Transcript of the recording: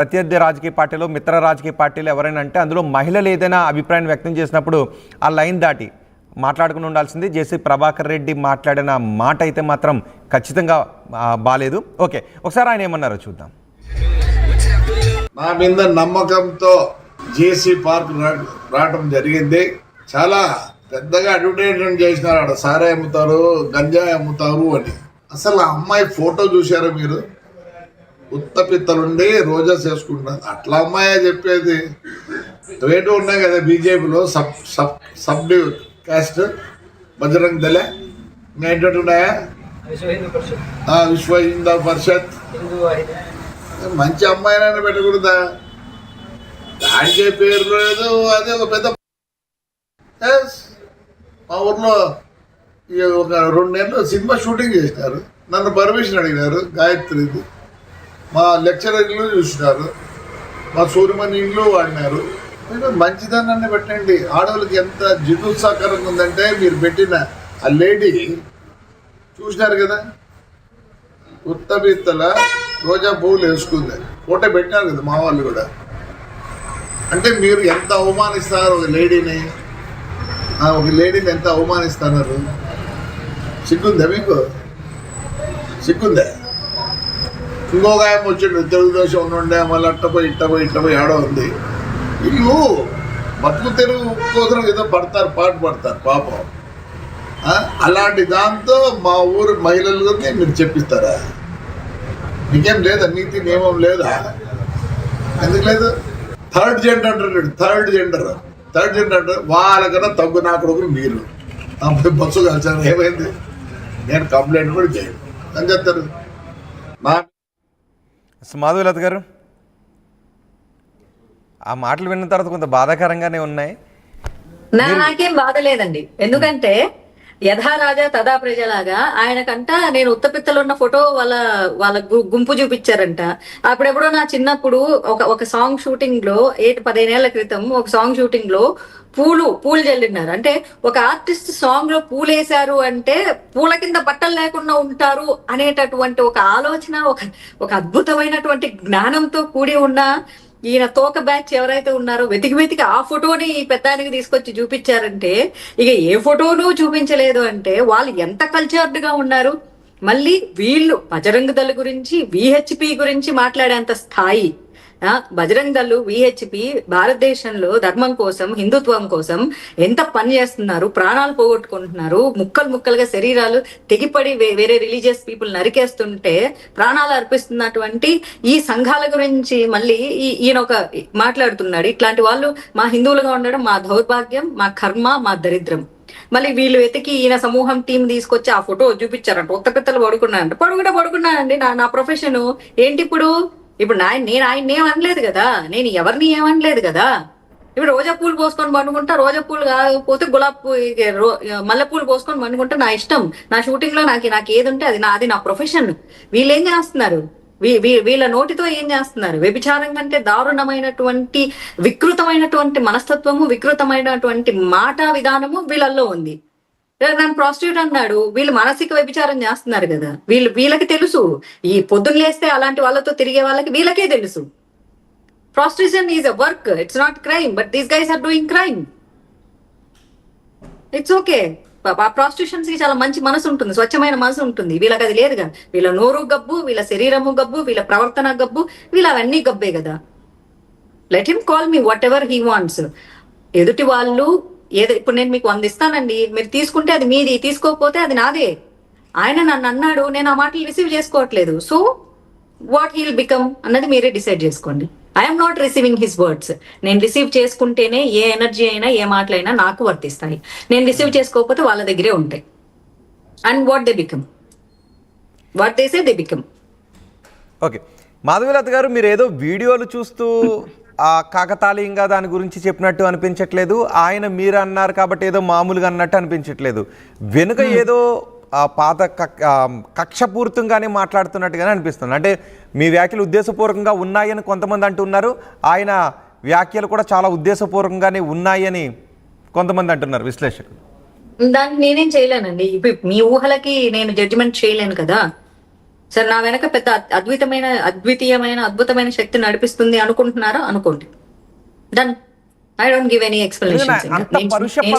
ప్రత్యర్థి రాజకీయ పార్టీలో మిత్ర రాజకీయ పార్టీలు ఎవరైనా అంటే అందులో మహిళలు ఏదైనా అభిప్రాయం వ్యక్తం చేసినప్పుడు ఆ లైన్ దాటి మాట్లాడుకుని ఉండాల్సింది. జేసీ ప్రభాకర్ రెడ్డి మాట్లాడిన మాట అయితే మాత్రం ఖచ్చితంగా బాలేదు. ఓకే, ఒకసారి ఆయన ఏమన్నారో చూద్దాం. నా మీద నమ్మకంతో జేసీ పార్క్ రావడం జరిగింది. చాలా పెద్దగా అడ్వర్టైజ్మెంట్ చేసినారు, ఆడ సారా అమ్ముతారు, గంజాయి అమ్ముతారు అని. అసలు ఆ అమ్మాయి ఫోటో చూసారా మీరు? ఉత్తపిత్తలుండి రోజా చేసుకుంటారు. అట్లా అమ్మాయే చెప్పేది. రేటు ఉన్నాయి కదా బీజేపీలో సబ్ కాస్ట్ బజరంగ్ దళ ఏంటంటే ఉన్నాయా, విశ్వ హిందూ పరిషత్. మంచి అమ్మాయినైనా పెట్టకూడదా? దానికే పేరు లేదు. అదే ఒక పెద్ద మా ఊర్లో ఒక 2 నెలలు సినిమా షూటింగ్ చేసినారు. నన్ను పర్మిషన్ అడిగినారు. గాయత్రిది మా లెక్చరర్ ఇల్లు చూసినారు, మా సూర్యమణి ఇల్లు వాడినారు. మంచిదనాన్ని పెట్టండి. ఆడవాళ్ళకి ఎంత జిదుత్సాకరంగా ఉందంటే మీరు పెట్టిన ఆ లేడీ చూసినారు కదా, ఉత్తబిత్తల రోజా పువ్వులు వేసుకుంది. ఫోటో పెట్టినారు కదా మా వాళ్ళు కూడా. అంటే మీరు ఎంత అవమానిస్తున్నారు ఒక లేడీని ఎంత అవమానిస్తున్నారు? సిగ్గుందా మీకు? సిగ్గుందా? ఇంకొక ఆయన వచ్చిండు, తెలుగుదేశం ఉండే, మళ్ళీ ఇట్టపోయి ఆడ ఉంది. వీళ్ళు బతుకు తెరువు కోసం ఏదో పాటు పడతారు పాపం. అలాంటి దాంతో మా ఊరు మహిళలకి మీరు చెప్పిస్తారా? మీకేం లేదా? నీతి నియమం లేదా? ఎందుకు లేదు? థర్డ్ జెండర్ అంటారు. థర్డ్ జెండర్ వాళ్ళకన్నా తగ్గు నా కొడుకులు మీరు బస్సు కలిసారు. ఏమైంది? నేను కంప్లైంట్ కూడా చేయను అని చెప్తారు. మాధవీలత గారు, ఆ మాటలు విన్న తర్వాత కొంత బాధాకరంగానే ఉన్నాయి. నాకేం బాధ లేదండి, ఎందుకంటే యథా రాజా తదా ప్రజలాగా ఆయనకంట నేను ఉత్తపిత్తలు ఉన్న ఫోటో వాళ్ళ గుంపు చూపించారంట. అప్పుడెప్పుడో నా చిన్నప్పుడు ఒక సాంగ్ షూటింగ్ లో 15 ఏళ్ల క్రితం ఒక సాంగ్ షూటింగ్ లో పూలు చల్లినారు. అంటే ఒక ఆర్టిస్ట్ సాంగ్ లో పూలు వేశారు అంటే పూల కింద బట్టలు లేకుండా ఉంటారు అనేటటువంటి ఒక ఆలోచన, ఒక అద్భుతమైనటువంటి జ్ఞానంతో కూడి ఉన్న ఈయన తోక బ్యాచ్ ఎవరైతే ఉన్నారో వెతికి ఆ ఫోటోని ఈ పెద్దానికి తీసుకొచ్చి చూపించారంటే, ఇక ఏ ఫోటోను చూపించలేదు అంటే వాళ్ళు ఎంత కల్చర్డ్ గా ఉన్నారు. మళ్ళీ వీళ్ళు బజరంగ్ దళ్ గురించి, విహెచ్పి గురించి మాట్లాడేంత స్థాయి. బజరంగ్ దళ్, విహెచ్పి భారతదేశంలో ధర్మం కోసం, హిందుత్వం కోసం ఎంత పని చేస్తున్నారు, ప్రాణాలు పోగొట్టుకుంటున్నారు, ముక్కలుగా శరీరాలు తెగిపడి వేరే రిలీజియస్ పీపుల్ నరికేస్తుంటే ప్రాణాలు అర్పిస్తున్నటువంటి ఈ సంఘాల గురించి మళ్ళీ ఈయన ఒక మాట్లాడుతున్నాడు. ఇట్లాంటి వాళ్ళు మా హిందువులుగా ఉండడం మా దౌర్భాగ్యం, మా కర్మ, మా దరిద్రం. మళ్ళీ వీళ్ళు వెతికి ఈయన సమూహం టీం తీసుకొచ్చి ఆ ఫోటో చూపించారంట. ఉత్తపిత్తలు పడుకున్నానంట. పడుకున్నానండి, నా ప్రొఫెషన్ ఏంటి ఇప్పుడు నేను ఆయన్ని ఏమనలేదు కదా, నేను ఎవరిని ఏమనలేదు కదా. ఇప్పుడు రోజా పూలు పోసుకొని పండుకుంటా, రోజా పూలు కాకపోతే మల్లెపూలు పోసుకొని పండుకుంటా నా ఇష్టం. నా షూటింగ్ లో నాకు ఏది ఉంటే అది నా ప్రొఫెషన్. వీళ్ళు ఏం చేస్తున్నారు? వీళ్ళ నోటితో ఏం చేస్తున్నారు? వ్యభిచారం కంటే దారుణమైనటువంటి వికృతమైనటువంటి మనస్తత్వము, వికృతమైనటువంటి మాట విధానము వీళ్ళల్లో ఉంది. నన్ను ప్రాస్టిట్యూట్ అన్నాడు. వీళ్ళు మానసిక వ్యభిచారం చేస్తున్నారు కదా. వీళ్ళకి తెలుసు. ఈ పొద్దున్న లేస్తే అలాంటి వాళ్ళతో తిరిగే వాళ్ళకి వీళ్ళకే తెలుసు. Prostitution is a work, it's not crime, but these guys are doing crime. It's okay. ఆ ప్రాస్టిట్యూషన్స్ కి చాలా మంచి మనసు ఉంటుంది, స్వచ్ఛమైన మనసు ఉంటుంది. వీళ్ళకి అది లేదుగా. వీళ్ళ నోరు గబ్బు, వీళ్ళ శరీరము గబ్బు, వీళ్ళ ప్రవర్తన గబ్బు, వీళ్ళవన్నీ గబ్బే కదా. Let him call me what ever he wants. ఎదుటి వాళ్ళు ఇప్పుడు నేను మీకు 100 ఇస్తానండి, మీరు తీసుకుంటే అది మీది, తీసుకోకపోతే అది నాదే. ఆయన నన్ను అన్నాడు, నేను ఆ మాటలు రిసీవ్ చేసుకోవట్లేదు. సో వాట్ హీల్ బికమ్ అన్నది మీరే డిసైడ్ చేసుకోండి. I'm not receiving his words. నేను రిసీవ్ చేసుకుంటేనే ఏ ఎనర్జీ అయినా ఏ మాటలైనా నాకు వర్తిస్తాయి. నేను రిసీవ్ చేసుకోకపోతే వాళ్ళ దగ్గరే ఉంటాయి. And what they become, what they say they become. Okay, Madhavilatha గారు, మీరు ఏదో వీడియోలు చూస్తూ కాకతాళీయంగా దాని గురించి చెప్పినట్టు అనిపించట్లేదు. ఆయన మీరు అన్నారు కాబట్టి ఏదో మామూలుగా అన్నట్టు అనిపించట్లేదు. వెనుక ఏదో పాత కక్షపూరితంగానే మాట్లాడుతున్నట్టుగానే అనిపిస్తుంది. అంటే మీ వ్యాఖ్యలు ఉద్దేశపూర్వకంగా ఉన్నాయని కొంతమంది అంటున్నారు. ఆయన వ్యాఖ్యలు కూడా చాలా ఉద్దేశపూర్వకంగానే ఉన్నాయని కొంతమంది అంటున్నారు విశ్లేషకులు. దానికి నేనేం చేయలేనండి. ఇప్పుడు మీ ఊహలకి నేను జడ్జిమెంట్ చేయలేను కదా. సరే నా వెనక పెద్ద అద్వితీయమైన అద్భుతమైన శక్తి నడిపిస్తుంది అనుకుంటున్నారా అనుకోండి. Done. I don't give any explanation. అంత పరుష